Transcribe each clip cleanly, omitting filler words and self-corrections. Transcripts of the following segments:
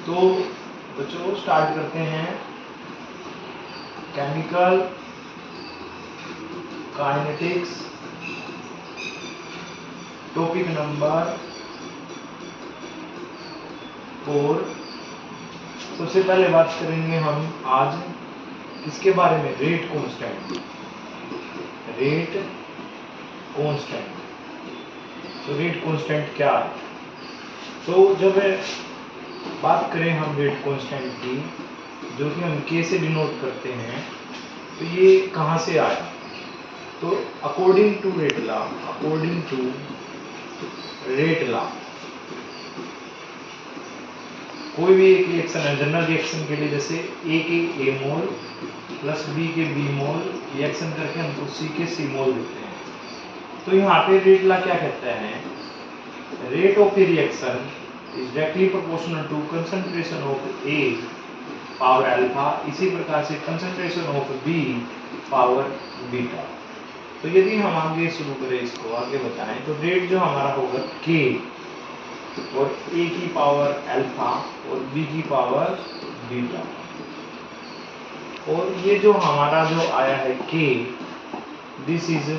तो बच्चों स्टार्ट करते हैं केमिकल काइनेटिक्स टॉपिक नंबर 4। सबसे पहले बात करेंगे हम आज किसके बारे में, रेट कांस्टेंट। रेट कांस्टेंट, तो रेट कांस्टेंट क्या है। तो जब बात करें हम रेट कांस्टेंट की, जो कि हम के से डिनोट करते हैं, तो ये कहाँ से आया। तो according to rate law, according to rate law, कोई भी एक रिएक्शन है जनरल रिएक्शन के लिए, जैसे ए के ए मोल प्लस बी के बी मोल रिएक्शन करके हमको सी के सी मोल देते हैं। तो यहाँ पे रेट लॉ क्या कहता है, rate of A reaction is directly proportional to concentration of A power alpha, इसी प्रकार से concentration of B power beta. तो यदि हम आगे शुरू करें, इसको आगे बताएं, तो रेट जो हमारा होगा के और ए की पावर अल्फा और बी की पावर बीटा, और ये जो हमारा जो आया है के, दिस इज,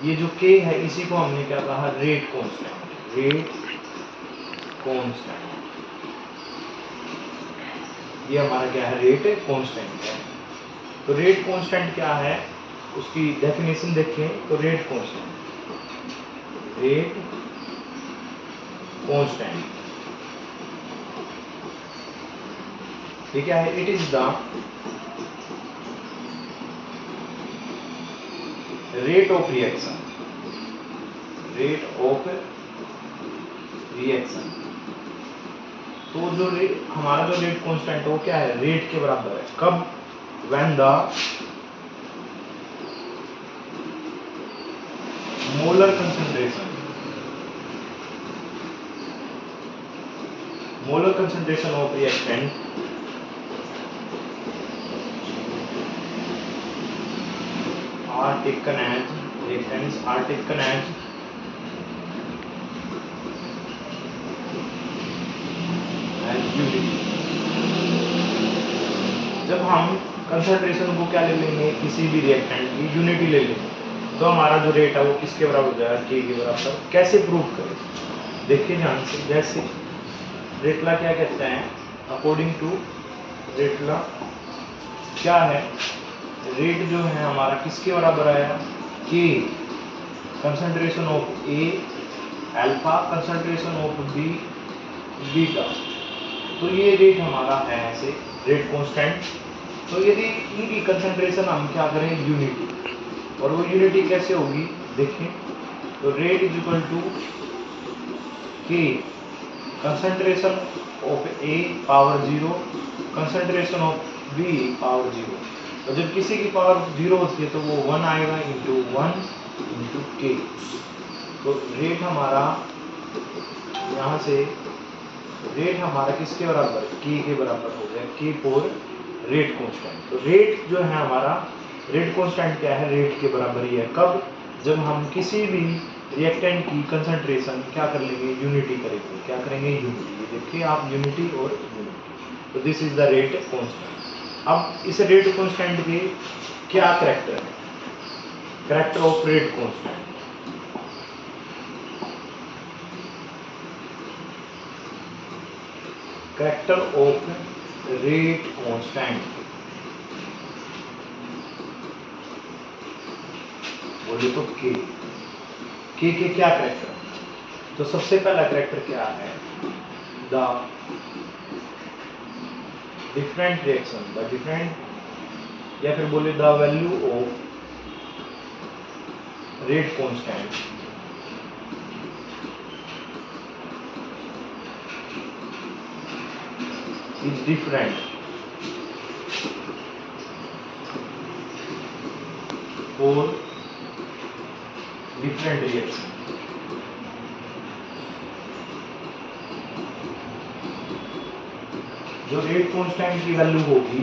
ये जो के है इसी को हमने क्या कहा, रेट कांस्टेंट। रेट कांस्टेंट, ये हमारा क्या है, रेट कांस्टेंट है। तो रेट कांस्टेंट क्या है, उसकी डेफिनेशन देखें। तो रेट कांस्टेंट, रेट कांस्टेंट ये क्या है, it is the rate of reaction, rate of reaction. तो जो हमारा जो रेट कांस्टेंट है वो क्या है, रेट के बराबर है। कब, when the molar concentration, molar concentration of reactant are taken as, reactants are taken as unit। जब हम कंसंट्रेशन को क्या ले लेंगे, किसी भी रिएक्टेंट की यूनिटी ले लेंगे, तो हमारा जो रेट है वो किसके बराबर हो जाएगा, के के बराबर। कैसे प्रूव करें, देखिए ध्यान से। जैसे रेट लॉ क्या कहता है, अकॉर्डिंग टू रेट लॉ क्या है, रेट जो है हमारा किसके बराबर आया, k concentration of A alpha concentration of B beta. तो ये रेट हमारा है ऐसे रेट कांस्टेंट। तो यदि इनकी कंसंट्रेशन हम क्या करें, यूनिटी, और वो यूनिटी कैसे होगी देखें। तो rate is equal to k concentration of A power 0 concentration of B power 0। और जब किसी की पावर 0 होती है तो वो 1 आएगा इंटू 1 इंटू के। तो रेट हमारा यहाँ से, रेट हमारा किसके बराबर, के बराबर हो गया, के फॉर रेट कांस्टेंट। तो रेट जो है हमारा, रेट कांस्टेंट क्या है, रेट के बराबर ही है। कब, जब हम किसी भी रिएक्टेंट की कंसंट्रेशन क्या कर लेंगे, यूनिटी करेंगे। क्या करेंगे, यूनिटी। देखिए आप, यूनिटी और यूनिटी। तो this is the rate constant. अब इस रेट कांस्टेंट के क्या कैरेक्टर है, character of rate constant. Character of rate constant, बोले तो के क्या कैरेक्टर। तो सबसे पहला कैरेक्टर क्या है, the different reaction, the different, या फिर बोले the value of rate constant is different for different reaction. जो रेट कांस्टेंट की वैल्यू होगी,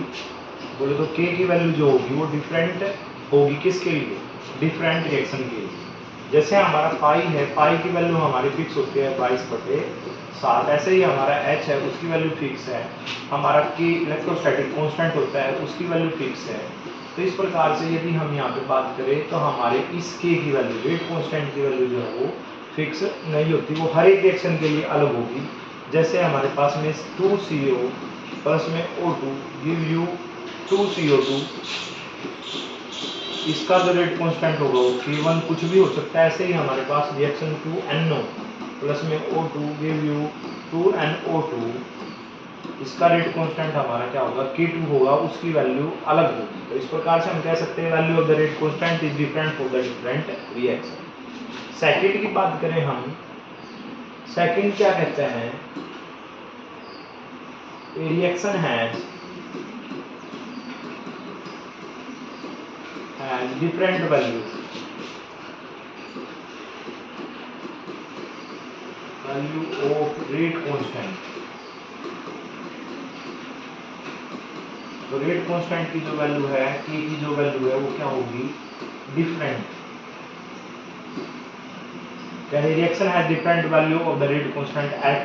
बोले तो के की वैल्यू जो होगी वो डिफरेंट होगी, किसके लिए, डिफरेंट रिएक्शन के लिए। जैसे हमारा पाई है, पाई की वैल्यू हमारी फिक्स होती है 22/7, ऐसे ही हमारा एच है उसकी वैल्यू फिक्स है, हमारा के इलेक्ट्रोस्टैटिक कांस्टेंट होता है उसकी वैल्यू फिक्स है। तो इस प्रकार से यदि हम यहाँ पे बात करें तो हमारे इस के की वैल्यू, रेट कांस्टेंट की वैल्यू जो है वो फिक्स नहीं होती, वो हर एक रिएक्शन के लिए अलग होगी। जैसे हमारे पास में 2CO प्लस में O2 गिव यू 2CO2, इसका जो रेट कांस्टेंट होगा वो K1 कुछ भी हो सकता है। ऐसे ही हमारे पास रिएक्शन 2NO प्लस में O2 गिव यू 2NO2, इसका रेट कांस्टेंट हमारा क्या होगा, K2 होगा, उसकी वैल्यू अलग होगी। तो इस प्रकार से हम कह सकते हैं value of the rate constant is different for the different reaction. Second की बात करें हम, सेकंड क्या कहते हैं, reaction has different value of rate constant। तो रेट कांस्टेंट की जो वैल्यू है, के की जो वैल्यू है वो क्या होगी, डिफरेंट। यानी reaction has different value of the rate constant at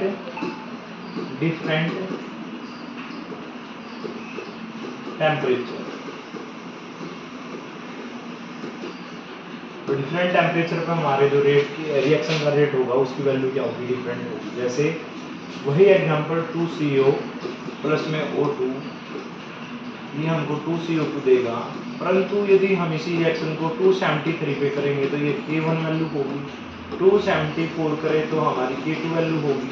different temperature. तो डिफरेंट टेम्परेचर पर हमारे जो रेट रिएक्शन का रेट होगा उसकी वैल्यू क्या होगी, डिफरेंट होगी। जैसे वही एग्जांपल 2CO प्लस में O2, ये हमको 2CO2 देगा, परंतु यदि हम इसी रिएक्शन को 273 पे करेंगे तो ये K1 वैल्यू होगी, 274 करें तो हमारी K2 वैल्यू होगी।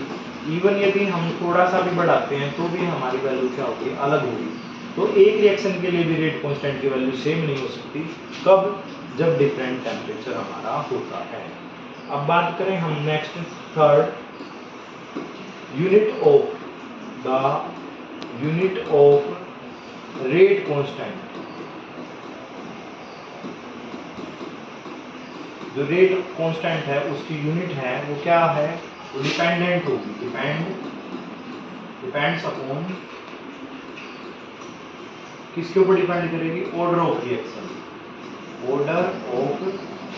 इवन यदि हम थोड़ा सा भी बढ़ाते हैं तो भी हमारी वैल्यू क्या होगी, अलग होगी। तो एक रिएक्शन के लिए भी रेट कांस्टेंट की वैल्यू सेम नहीं हो सकती, कब, जब डिफरेंट टेम्परेचर हमारा होता है। अब बात करें हम next third, unit of rate constant. जो रेट कांस्टेंट है उसकी यूनिट है वो क्या है, वो डिपेंडेंट होगी, डिपेंड्स अपॉन, किसके ऊपर डिपेंड करेगी, order of reaction, order of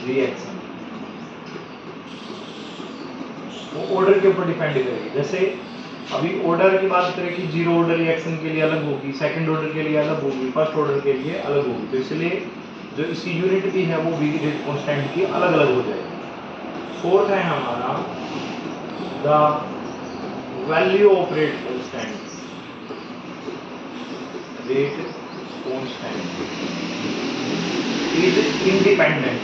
reaction, वो ऑर्डर के ऊपर डिपेंड करेगी। जैसे अभी ऑर्डर की बात करें कि जीरो ऑर्डर रिएक्शन के लिए अलग होगी, सेकंड ऑर्डर के लिए अलग होगी, फर्स्ट ऑर्डर के लिए अलग होगी, तो इसलिए जो इसकी यूनिट भी है वो भी रेट कांस्टेंट की अलग अलग हो जाएगी। फोर्थ है हमारा the value of rate constant, rate constant is independent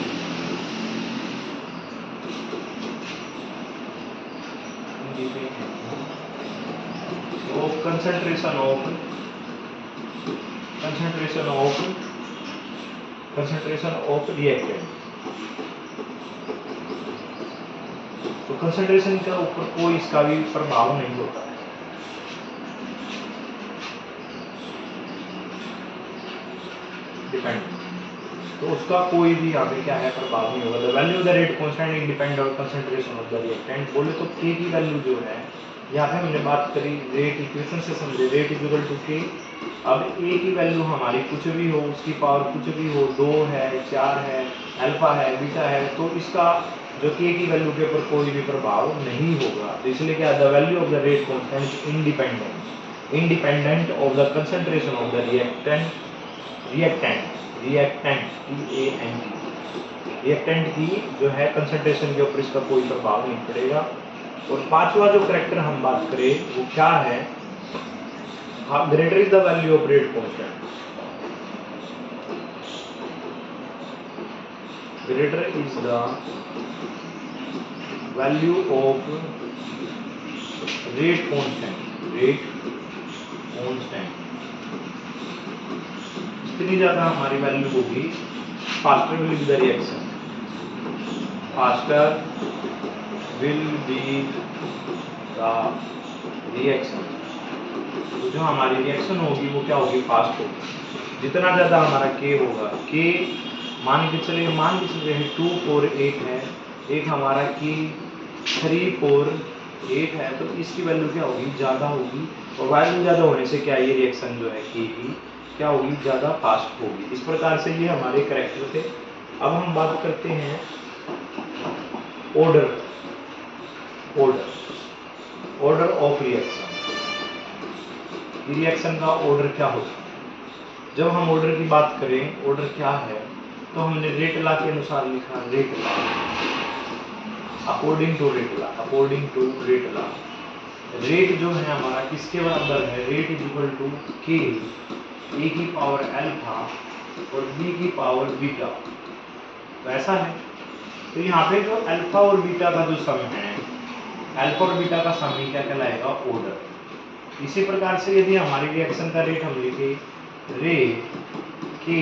of concentration of reactant। तो कंसंट्रेशन के ऊपर कोई इसका भी प्रभाव नहीं होता है। डिपेंड, तो उसका कोई भी यहाँ पे क्या है, प्रभाव नहीं होगा। The value of the rate constant is depend on concentration of the reactant. बोले तो के की वैल्यू जो है, यहाँ पे हमने बात करी रेट इक्वेशन से समझे, रेट इज इक्वल टू के। अब ए की वैल्यू हमारी कुछ भी हो, उसकी पावर कुछ भी हो, 2 है, 4 है, अल्फा है, बीटा है, तो इसका जो के की वैल्यू के ऊपर कोई भी प्रभाव नहीं होगा। तो इसलिए क्या, the value of the rate constant independent of the concentration of the reactant reactant की जो है कंसंट्रेशन के ऊपर इसका कोई प्रभाव नहीं पड़ेगा। और पांचवा जो करैक्टर हम बात करें वो क्या है, greater is the value of rate constant, greater is the value of rate constant, जितनी ज्यादा हमारी वैल्यू होगी, faster will be the reaction, faster will be the reaction. तो जो हमारी रिएक्शन होगी वो क्या होगी, फास्ट होगी। जितना ज्यादा हमारा के होगा, के मान के चले 2 4 8 है, एक हमारा की 3 4 8 है, तो इसकी वैल्यू क्या होगी, ज़्यादा होगी। और वैल्यू ज़्यादा होने से क्या, ये रिएक्शन जो है की क्या होगी, ज़्यादा फास्ट होगी। इस प्रकार से ये हमारे करैक्टर थे। अब हम बात करते हैं ऑर्डर ऑफ रिएक्शन। रिएक्शन का ऑर्डर क्या होता है? जब हम ऑर्डर की बात करें, ऑर्डर क्या है, तो हमने रेट लॉ के अनुसार लिखा, rate law, according to rate law. Rate जो है हमारा किसके बराबर है? रेट इज इक्वल टू के ए की पावर अल्फा और बी की पावर बीटा। तो ऐसा है। तो यहाँ पे जो अल्फा और बीटा का जो सम है, अल्फा और बीटा का सम ही क्या कहलाएगा? ऑर्डर। इसी प्रकार से यदि हमारी रिएक्शन का रेट हम लिखे रेट के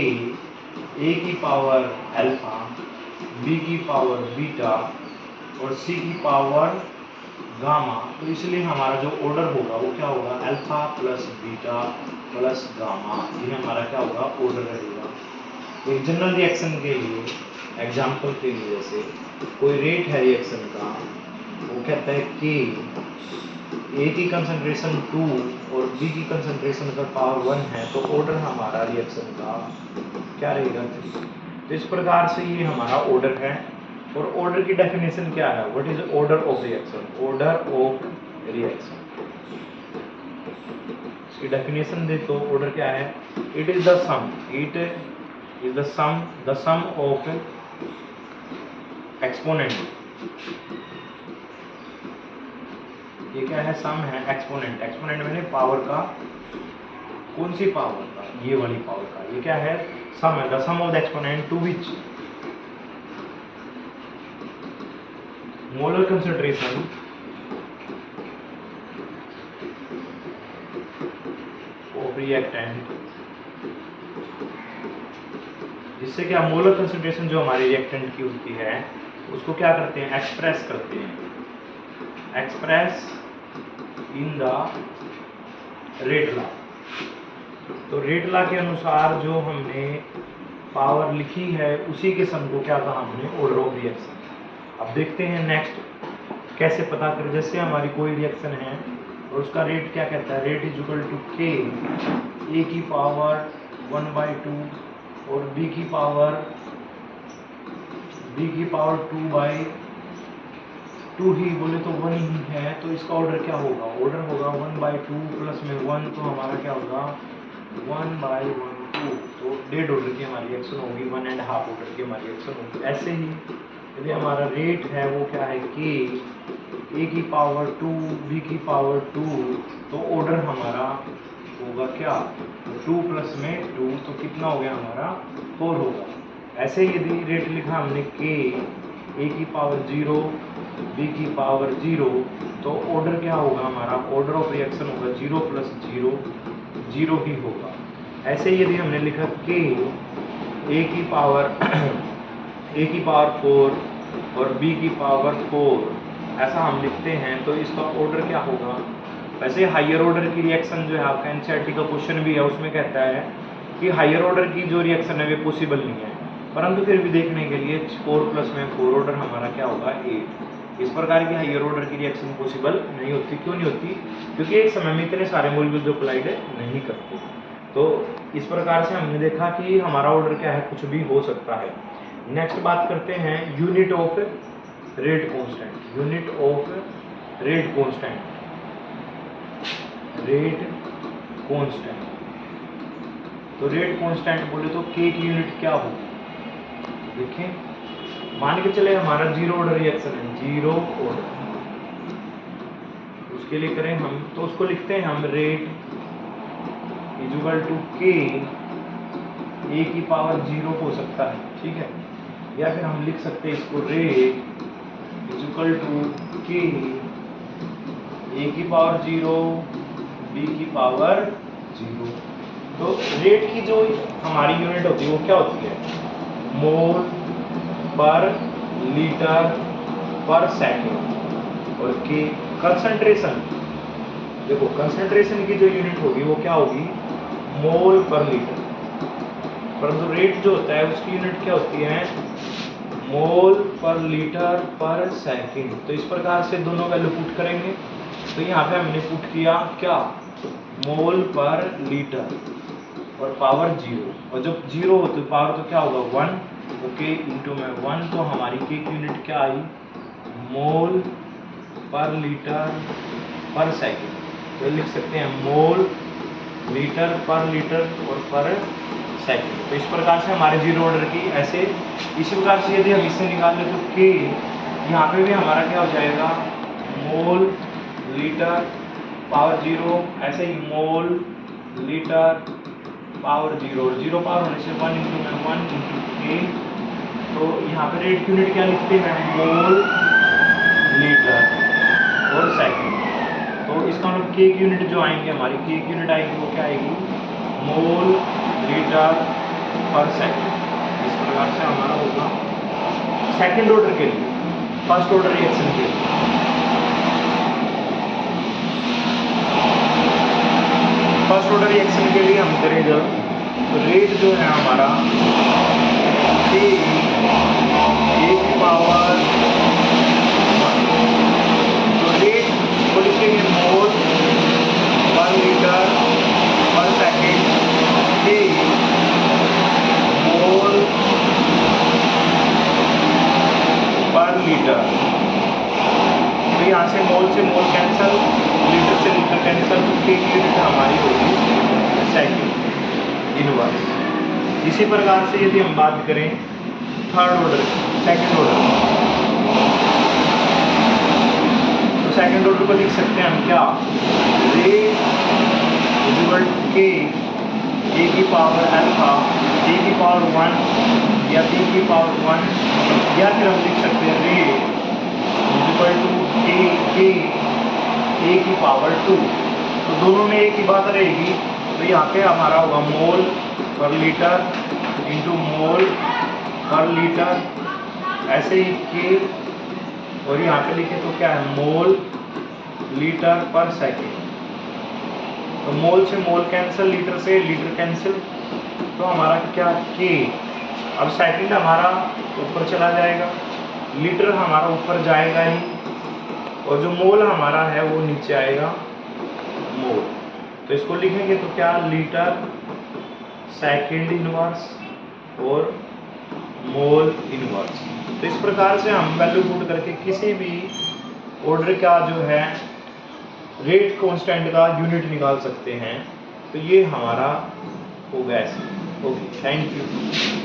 ए की पावर अल्फा, बी की पावर बीटा और सी की पावर गामा, तो इसलिए हमारा जो ऑर्डर होगा वो क्या होगा? Alpha plus beta plus gamma. ये हमारा क्या होगा? ऑर्डर रहेगा। एक जनरल रिएक्शन के लिए, एग्जाम्पल के लिए, जैसे कोई रेट है रिएक्शन का, वो कहता है कि ए की कंसंट्रेशन 2 और बी की कंसंट्रेशन का पावर 1 है, तो ऑर्डर हमारा रिएक्शन का क्या रहेगा? 3। तो इस प्रकार से ये हमारा ऑर्डर है। और ऑर्डर की डेफिनेशन क्या है? What is order of reaction? Order of reaction, इसकी डेफिनेशन दे तो ऑर्डर क्या है? It is the sum of exponent. ये क्या है? सम है एक्सपोनेंट। एक्सपोनेंट मैंने पावर का, कौन सी पावर का? ये वाली पावर का। ये क्या है? सम है। The sum of the exponent to which molar concentration of reactant, जिससे क्या मोलर कंसंट्रेशन जो हमारे रिएक्टेंट की होती है उसको क्या करते हैं? एक्सप्रेस करते हैं। Express in the rate law. तो रेट लॉ के अनुसार जो हमने पावर लिखी है उसी के सम को क्या कहा हमने? Order of reaction. अब देखते हैं नेक्स्ट कैसे पता करें। जैसे हमारी कोई रिएक्शन है और उसका रेट क्या कहता है? रेट इज इक्वल टू के ए की पावर 1/2 और बी की पावर 2/2 ही बोले तो 1 ही है। तो इसका ऑर्डर क्या होगा? ऑर्डर होगा 1/2 प्लस में 1, तो हमारा क्या होगा? 1/1/2। तो डेड ऑर्डर की हमारी रिएक्शन होगी, 1.5 ऑर्डर की हमारी रिएक्शन होगी। ऐसे ही यदि हमारा रेट है वो क्या है? कि ए की पावर 2 बी की पावर 2, तो ऑर्डर हमारा होगा क्या? 2 प्लस में 2, तो कितना हो गया हमारा? 4 होगा। ऐसे यदि रेट लिखा हमने के ए की पावर 0 बी की पावर 0, तो ऑर्डर क्या होगा हमारा? ऑर्डर ऑफ रिएक्शन होगा 0 प्लस 0, 0 ही होगा। ऐसे यदि हमने लिखा के ए की पावर 4 और बी की पावर 4, ऐसा हम लिखते हैं, तो इसका ऑर्डर क्या होगा? वैसे हायर ऑर्डर की रिएक्शन जो है, आपका एनसीईआरटी का क्वेश्चन भी है, उसमें कहता है कि हायर ऑर्डर की जो रिएक्शन है वे पॉसिबल नहीं है, परंतु फिर भी देखने के लिए 4 प्लस में 4 ऑर्डर हमारा क्या होगा? 8। इस प्रकार की हायर ऑर्डर की रिएक्शन पॉसिबल नहीं होती। क्यों नहीं होती? क्योंकि एक समय में इतने सारे मॉलिक्यूल जो कोलाइड नहीं करते। तो इस प्रकार से हमने देखा कि हमारा ऑर्डर क्या है? कुछ भी हो सकता है। नेक्स्ट बात करते हैं unit of rate constant. Unit of rate constant, rate constant. तो रेट कांस्टेंट बोले तो के की यूनिट क्या होगी? देखें, मान के चले हमारा 0 ऑर्डर रिएक्शन है, 0 ऑर्डर, उसके लिए करें हम, तो उसको लिखते हैं हम रेट इज इक्वल टू के ए की पावर 0 हो सकता है, ठीक है, या फिर हम लिख सकते हैं इसको रेट इज इक्वल टू के ए की पावर 0 बी की पावर 0। तो रेट की जो हमारी यूनिट होती है वो क्या होती है? मोल पर लीटर पर सेकेंड। और के कंसंट्रेशन, देखो कंसंट्रेशन की जो यूनिट होगी वो क्या होगी? मोल पर लीटर। परंतु रेट जो होता है उसकी यूनिट क्या होती है? मोल पर लीटर पर सेकेंड। तो इस प्रकार से दोनों वैल्यू पुट करेंगे। तो यहाँ पे हमने पुट किया क्या? मोल पर लीटर और पावर 0, और जब 0 हो तो पावर तो क्या होगा? 1, ओके, इंटू में 1, तो हमारी के की यूनिट क्या आई? मोल पर लीटर पर सेकंड। तो लिख सकते हैं मोल लीटर और पर सेकंड। तो इस प्रकार से हमारे जीरो ऑर्डर की ऐसे इसी प्रकार से यदि हम इससे निकाल लें तो के यहाँ पे भी हमारा क्या हो जाएगा मोल लीटर पावर जीरो, ऐसे ही मोल लीटर पावर जीरो, और जीरो पावर होने से 1 इंटू के। तो यहाँ पे रेट की यूनिट क्या लिखते हैं मोल लीटर और सेकंड। तो इसका मतलब के की यूनिट जो आएंगे हमारी के की यूनिट आएगी वो क्या आएगी मोल लीटर पर सेकंड। इस प्रकार से हमारा होगा सेकंड ऑर्डर के लिए। फर्स्ट ऑर्डर रिएक्शन के लिए फर्स्ट ऑर्डर रिएक्शन के लिए हम करें जब तो रेट जो है हमारा के की पावर 1, तो रेट को लिखेंगे मोल पर लीटर पर सेकेंड के मोल पर लीटर। तो यहाँ से मोल कैंसल, लीटर से लीटर कैंसल, तो के की यूनिट हमारी होगी सेकंड इनवर्स। इसी प्रकार से यदि हम बात करें थर्ड ऑर्डर सेकंड ऑर्डर, तो सेकंड ऑर्डर को लिख सकते हैं हम क्या रेट इक्वल के ए की पावर अल्फा ए की पावर 1 या बी की पावर 1, या फिर हम लिख सकते हैं रेट इक्वल टू के ए की पावर 2। तो दोनों में एक ही बात रहेगी। तो यहाँ पे हमारा होगा मोल पर लीटर इंटू मोल पर लीटर, ऐसे ही के, और यहाँ पे लिखे तो क्या है मोल लीटर पर सेकेंड। तो मोल से मोल कैंसिल, लीटर से लीटर कैंसिल, तो हमारा क्या के। अब सेकंड हमारा ऊपर चला जाएगा, लीटर हमारा ऊपर जाएगा ही, और जो मोल हमारा है वो नीचे आएगा मोल। तो इसको लिखेंगे तो क्या लीटर सेकंड इनवर्स और मोल इनवर्स। तो इस प्रकार से हम वैल्यू पुट करके किसी भी ऑर्डर का जो है रेट कांस्टेंट का यूनिट निकाल सकते हैं। तो ये हमारा हो गया ऐसे। Okay, thank you.